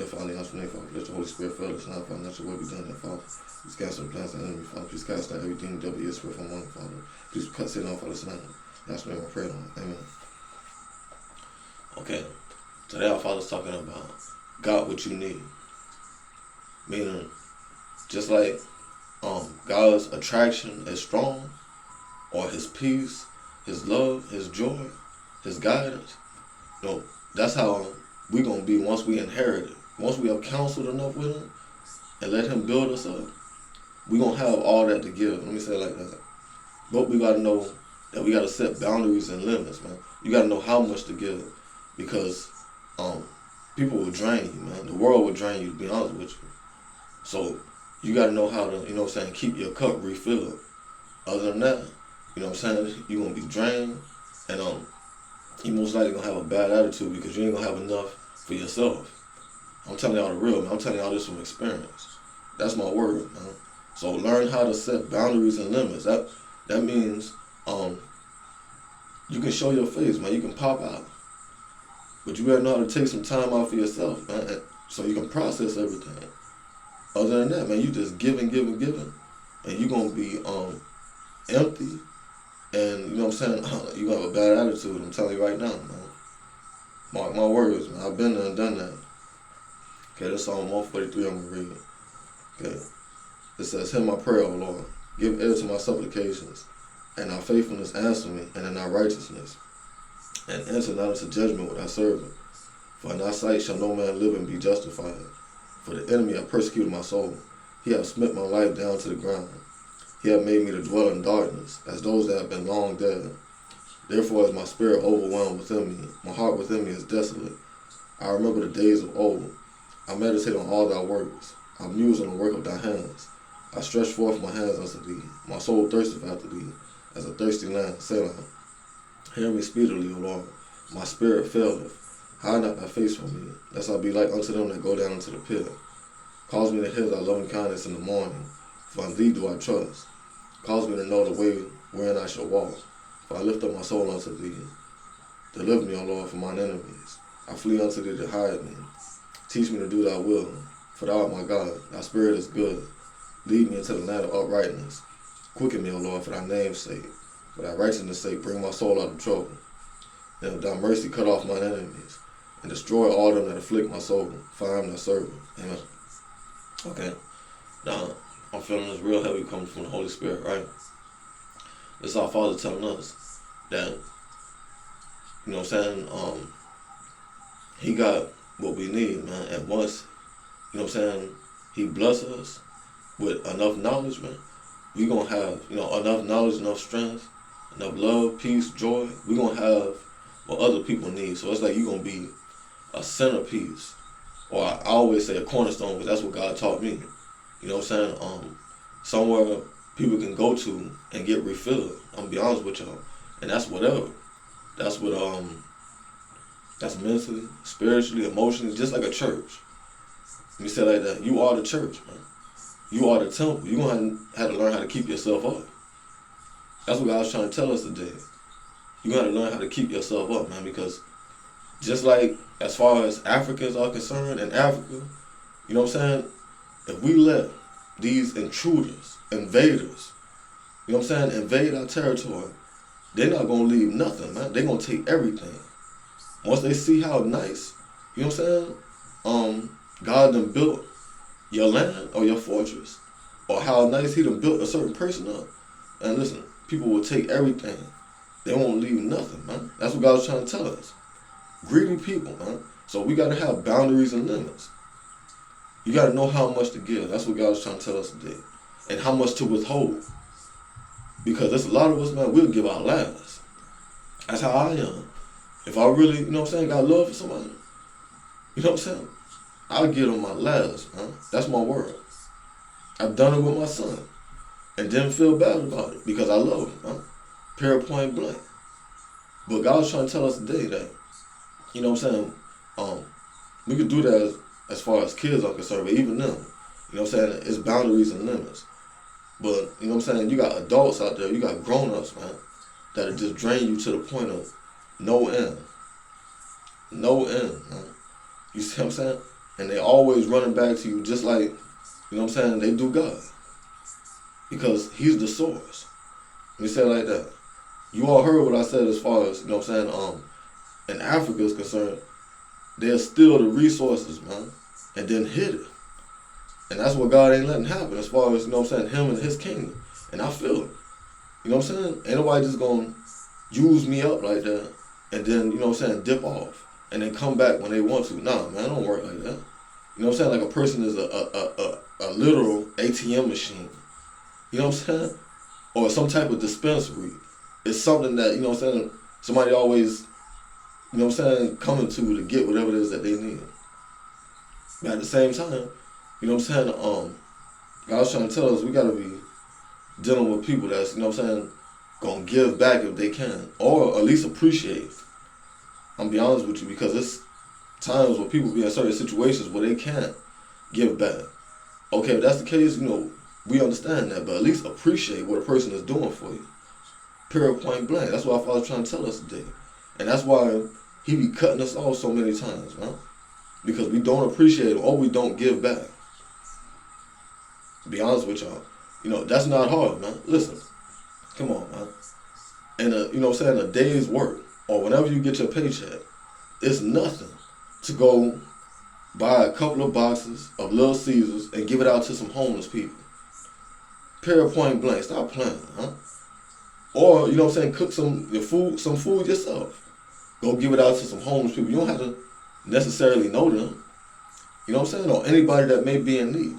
Father, in the name, Father, let the Holy Spirit fill us now, Father, let your will be done, Father. Please cast out the plans of the enemy, Father. Please cast out everything the devil is for from among, Father. Please cut sin off, Father, tonight. That's the name I pray on. Amen. Okay. Today our Father's talking about God what you need. Meaning, just like God's attraction is strong, or his peace, his love, his joy, his guidance, that's how we're going to be once we inherit it. Once we have counseled enough with him and let him build us up, we're going to have all that to give. Let me say it like that. But we got to know that we got to set boundaries and limits, man. You got to know how much to give, because people will drain you, man. The world will drain you, to be honest with you. So you got to know how to, keep your cup refilled. Other than that, you're going to be drained, and you most likely going to have a bad attitude because you ain't going to have enough for yourself. I'm telling y'all the real, man. I'm telling y'all this from experience. That's my word, man. So learn how to set boundaries and limits. That means you can show your face, man. You can pop out. But you better know how to take some time out for yourself, man, so you can process everything. Other than that, man, you just giving, and you're going to be empty, and you're going to have a bad attitude. I'm telling you right now, man. Mark my words, man. I've been there and done that. Okay, that's Psalm 143 I'm going to read. Okay. It says, "Hear my prayer, O Lord. Give ear to my supplications. And thy faithfulness answer me, and in thy righteousness. And enter not into judgment with thy servant. For in thy sight shall no man live and be justified. For the enemy hath persecuted my soul. He hath smitten my life down to the ground. He hath made me to dwell in darkness, as those that have been long dead. Therefore is my spirit overwhelmed within me. My heart within me is desolate. I remember the days of old. I meditate on all thy works. I muse on the work of thy hands. I stretch forth my hands unto thee. My soul thirsteth after thee, as a thirsty land. Selah. Hear me speedily, O Lord. My spirit faileth. Hide not thy face from me, lest I be like unto them that go down into the pit. Cause me to hear thy loving kindness in the morning, for in thee do I trust. Cause me to know the way wherein I shall walk, for I lift up my soul unto thee. Deliver me, O Lord, from mine enemies. I flee unto thee to hide me. Teach me to do thy will, for thou art my God. Thy spirit is good. Lead me into the land of uprightness. Quicken me, O Lord, for thy name's sake. For thy righteousness' sake, bring my soul out of trouble. And with thy mercy cut off mine enemies, and destroy all them that afflict my soul, for I am thy servant. Amen. Okay. Now, I'm feeling this real heavy coming from the Holy Spirit, right? This is our Father telling us that, he got what we need, man. And once, he blesses us with enough knowledge, man, we going to have, enough knowledge, enough strength, enough love, peace, joy. We going to have what other people need. So it's like you're going to be a centerpiece, or I always say a cornerstone, because that's what God taught me. Somewhere people can go to and get refilled. I'm gonna be honest with y'all, and that's whatever. That's what that's mentally, spiritually, emotionally, just like a church. Let me say it like that. You are the church, man. You are the temple. You're gonna have to learn how to keep yourself up. That's what God's trying to tell us today. You gotta learn how to keep yourself up, man, because just like as far as Africans are concerned, in Africa, if we let these intruders, invaders, invade our territory, they're not gonna leave nothing, man. They're gonna take everything. Once they see how nice, God done built your land or your fortress, or how nice he done built a certain person up. And listen, people will take everything. They won't leave nothing, man. That's what God's trying to tell us. Greedy people, man. So we got to have boundaries and limits. You got to know how much to give. That's what God's trying to tell us today. And how much to withhold. Because there's a lot of us, man, we'll give our lives. That's how I am. If I really, got love for somebody, I'll give them my last, man. That's my word. I've done it with my son. And didn't feel bad about it because I love him, man. Period, point blank. But God's trying to tell us today that, we could do that as far as kids are concerned, but even them, it's boundaries and limits. But, you got adults out there, you got grown-ups, man, that'll just drain you to the point of no end. No end, man. You see what I'm saying? And they always running back to you just like, you know what I'm saying, they do God. Because he's the source. Let me say it like that. You all heard what I said as far as, you know what I'm saying, in Africa is concerned, they'll steal the resources, man, and then hit it. And that's what God ain't letting happen as far as, you know what I'm saying, him and his kingdom. And I feel it. You know what I'm saying? Ain't nobody just gonna use me up like that and then, you know what I'm saying, dip off and then come back when they want to. Nah, man, it don't work like that. You know what I'm saying? Like a person is a literal ATM machine. You know what I'm saying? Or some type of dispensary. It's something that, you know what I'm saying, somebody always, you know what I'm saying, coming to get whatever it is that they need. But at the same time, you know what I'm saying, God's trying to tell us we gotta be dealing with people that's, you know what I'm saying, gonna give back if they can. Or at least appreciate. I'm gonna be honest with you, because it's times where people be in certain situations where they can't give back. Okay, if that's the case, you know, we understand that, but at least appreciate what a person is doing for you. Period, point blank. That's what our Father's trying to tell us today. And that's why he be cutting us off so many times, man. Because we don't appreciate it or we don't give back. To be honest with y'all, you know, that's not hard, man. Listen, come on, man. And you know what I'm saying, a day's work, or whenever you get your paycheck, it's nothing to go buy a couple of boxes of Little Caesars and give it out to some homeless people. Period, point blank. Stop playing, huh? Or, you know what I'm saying, cook some food yourself. Go give it out to some homeless people. You don't have to necessarily know them. You know what I'm saying? Or anybody that may be in need.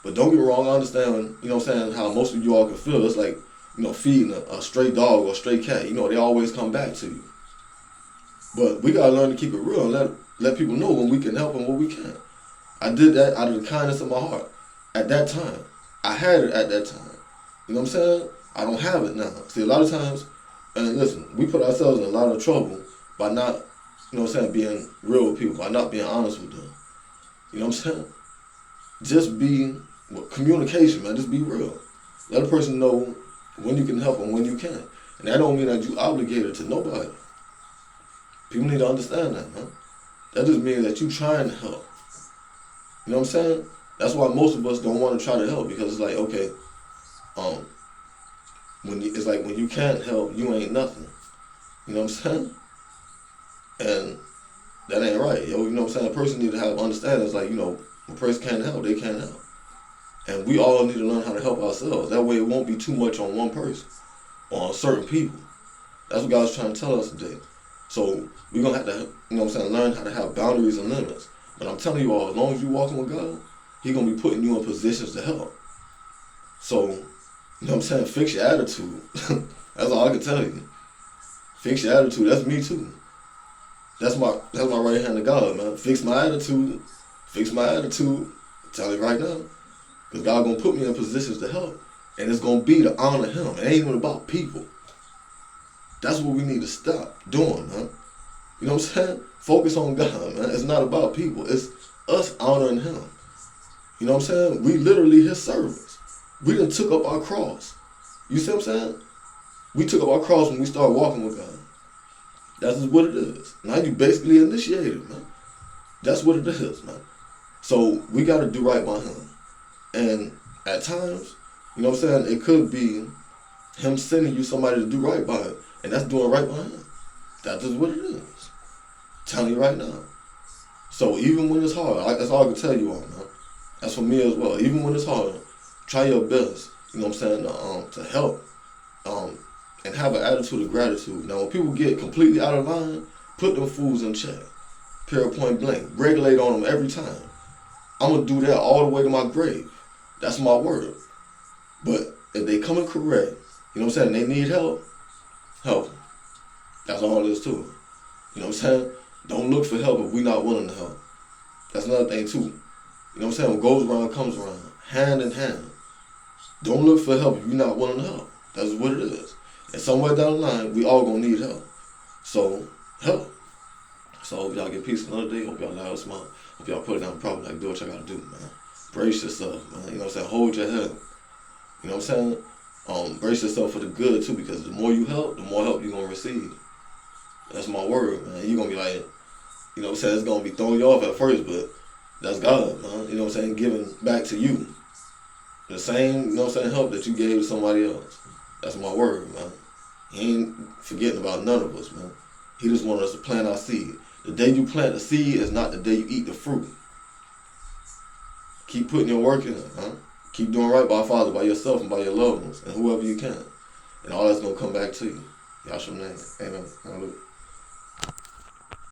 But don't get me wrong, I understand, you know what I'm saying, how most of you all can feel. It's like, you know, feeding a stray dog or a stray cat. You know, they always come back to you. But we got to learn to keep it real and let people know when we can help and when we can't. I did that out of the kindness of my heart. At that time. I had it at that time. You know what I'm saying? I don't have it now. See, a lot of times, and listen, we put ourselves in a lot of trouble by not, you know what I'm saying, being real with people, by not being honest with them. You know what I'm saying? Just be, communication, man, just be real. Let a person know when you can help and when you can't. And that don't mean that you obligated to nobody. People need to understand that, man. That just means that you trying to help. You know what I'm saying? That's why most of us don't want to try to help, because it's like, okay, it's like when you can't help, you ain't nothing. You know what I'm saying? And that ain't right. Yo, you know what I'm saying? A person need to have understanding. It's like, you know, a person can't help, they can't help. And we all need to learn how to help ourselves. That way it won't be too much on one person or on certain people. That's what God's trying to tell us today. So we're going to have to, you know what I'm saying, learn how to have boundaries and limits. But I'm telling you all, as long as you're walking with God, He's going to be putting you in positions to help. So, you know what I'm saying, fix your attitude. That's all I can tell you. Fix your attitude. That's me too. That's my right hand to God, man. Fix my attitude. Fix my attitude. I'm telling you right now. Because God going to put me in positions to help. And it's going to be to honor Him. It ain't even about people. That's what we need to stop doing, man. You know what I'm saying? Focus on God, man. It's not about people. It's us honoring Him. You know what I'm saying? We literally His servants. We done took up our cross. You see what I'm saying? We took up our cross when we started walking with God. That's just what it is. Now you basically initiated, man. That's what it is, man. So we got to do right by Him. And at times, you know what I'm saying, it could be Him sending you somebody to do right by Him. And that's doing right by Him. That's just what it is. I'm telling you right now. So even when it's hard, that's all I can tell you all, man. That's for me as well. Even when it's hard, try your best, you know what I'm saying, to help and have an attitude of gratitude. Now, when people get completely out of line, put them fools in check. Period, point blank. Regulate on them every time. I'm going to do that all the way to my grave. That's my word. But if they come in correct, you know what I'm saying, they need help, help them. That's all there is to it. You know what I'm saying? Don't look for help if we're not willing to help. That's another thing too. You know what I'm saying? What goes around comes around. Hand in hand. Don't look for help if you're not willing to help. That's what it is. And somewhere down the line, we all gonna need help. So, help. So, hope y'all get peace another day. Hope y'all loud smile. Hope y'all put it down properly. Like, do what y'all gotta do, man. Brace yourself, man. You know what I'm saying? Hold your head. You know what I'm saying? Brace yourself for the good, too, because the more you help, the more help you're gonna receive. That's my word, man. You're gonna be like, you know what I'm saying? It's gonna be throwing you off at first, but That's God, man. You know what I'm saying? Giving back to you. The same, you know what I'm saying, help that you gave to somebody else. That's my word, man. He ain't forgetting about none of us, man. He just wanted us to plant our seed. The day you plant the seed is not the day you eat the fruit. Keep putting your work in, huh? Keep doing right by Father, by yourself, and by your loved ones, and whoever you can. And all that's going to come back to you. Yahshua's name. Amen. Hallelujah.